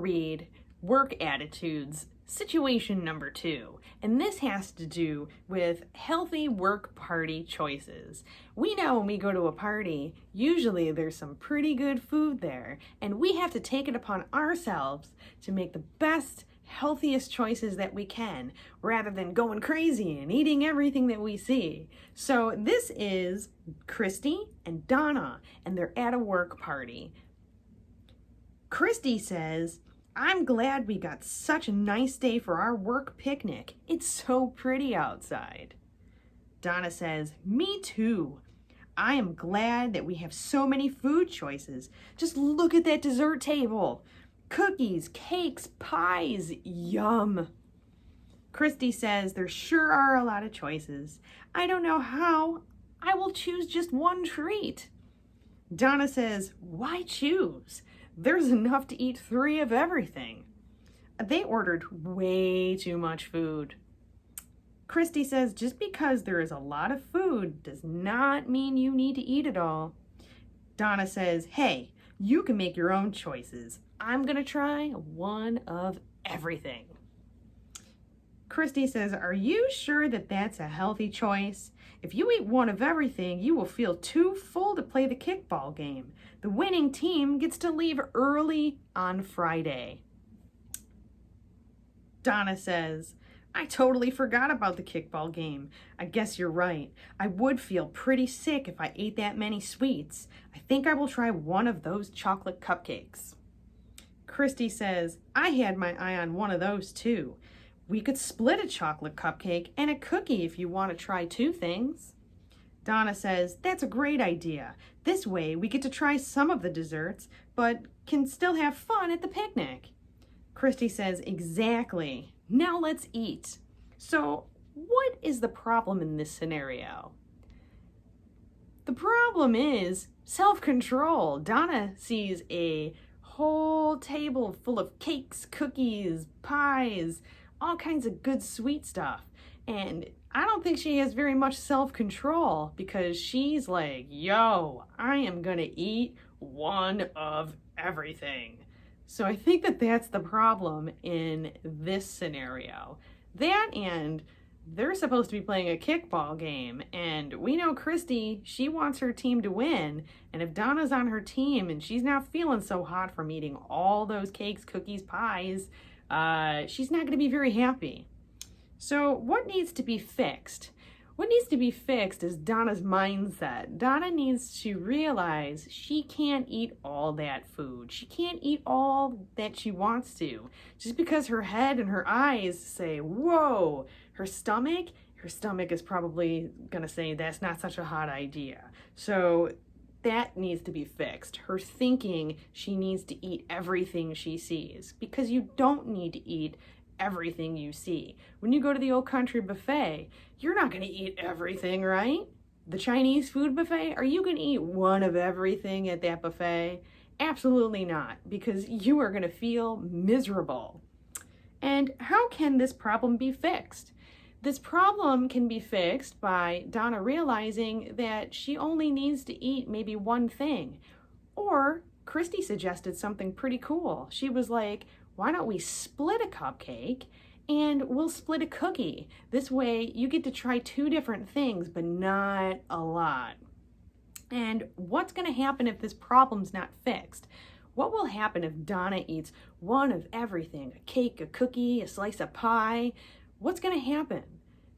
read Work Attitudes, situation number 2. And this has to do with healthy work party choices. We know when we go to a party, usually there's some pretty good food there, and we have to take it upon ourselves to make the best, healthiest choices that we can, rather than going crazy and eating everything that we see. So this is Christy and Donna, and they're at a work party. Christy says, "I'm glad we got such a nice day for our work picnic. It's so pretty outside." Donna says, "Me too. I am glad that we have so many food choices. Just look at that dessert table. Cookies, cakes, pies, yum." Christy says, "There sure are a lot of choices. I don't know how I will choose just one treat." Donna says, "Why choose? There's enough to eat 3 of everything." They ordered way too much food. Christy says, "Just because there is a lot of food does not mean you need to eat it all." Donna says, "Hey, you can make your own choices. I'm gonna try one of everything." Christy says, "Are you sure that that's a healthy choice? If you eat one of everything, you will feel too full to play the kickball game. The winning team gets to leave early on Friday." Donna says, "I totally forgot about the kickball game. I guess you're right. I would feel pretty sick if I ate that many sweets. I think I will try one of those chocolate cupcakes." Christy says, "I had my eye on one of those too. We could split a chocolate cupcake and a cookie if you want to try 2 things." Donna says, "That's a great idea. This way we get to try some of the desserts, but can still have fun at the picnic." Christy says, "Exactly. Now let's eat." So what is the problem in this scenario? The problem is self-control. Donna sees a whole table full of cakes, cookies, pies, all kinds of good sweet stuff. And I don't think she has very much self-control, because she's like, "Yo, I am gonna eat one of everything." So I think that that's the problem in this scenario. That, and they're supposed to be playing a kickball game, and we know Christy, she wants her team to win, and if Donna's on her team and she's not feeling so hot from eating all those cakes, cookies, pies, she's not going to be very happy. So what needs to be fixed? What needs to be fixed is Donna's mindset. Donna needs to realize she can't eat all that food. She can't eat all that she wants to. Just because her head and her eyes say, whoa, her stomach is probably gonna say that's not such a hot idea. So that needs to be fixed. Her thinking, she needs to eat everything she sees, because you don't need to eat everything you see. When you go to the Old Country Buffet, you're not going to eat everything, right? The Chinese food buffet, are you going to eat one of everything at that buffet? Absolutely not, because you are going to feel miserable. And how can this problem be fixed? This problem can be fixed by Donna realizing that she only needs to eat maybe one thing. Or Christy suggested something pretty cool. She was like, "Why don't we split a cupcake and we'll split a cookie? This way you get to try 2 different things, but not a lot." And what's going to happen if this problem's not fixed? What will happen if Donna eats one of everything? A cake, a cookie, a slice of pie? What's going to happen?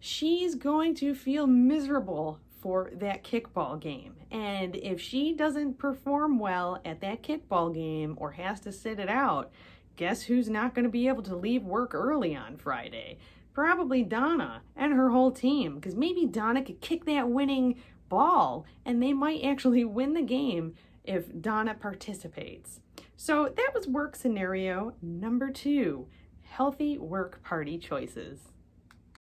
She's going to feel miserable for that kickball game. And if she doesn't perform well at that kickball game or has to sit it out, guess who's not going to be able to leave work early on Friday? Probably Donna and her whole team, because maybe Donna could kick that winning ball and they might actually win the game if Donna participates. So that was work scenario number 2, healthy work party choices.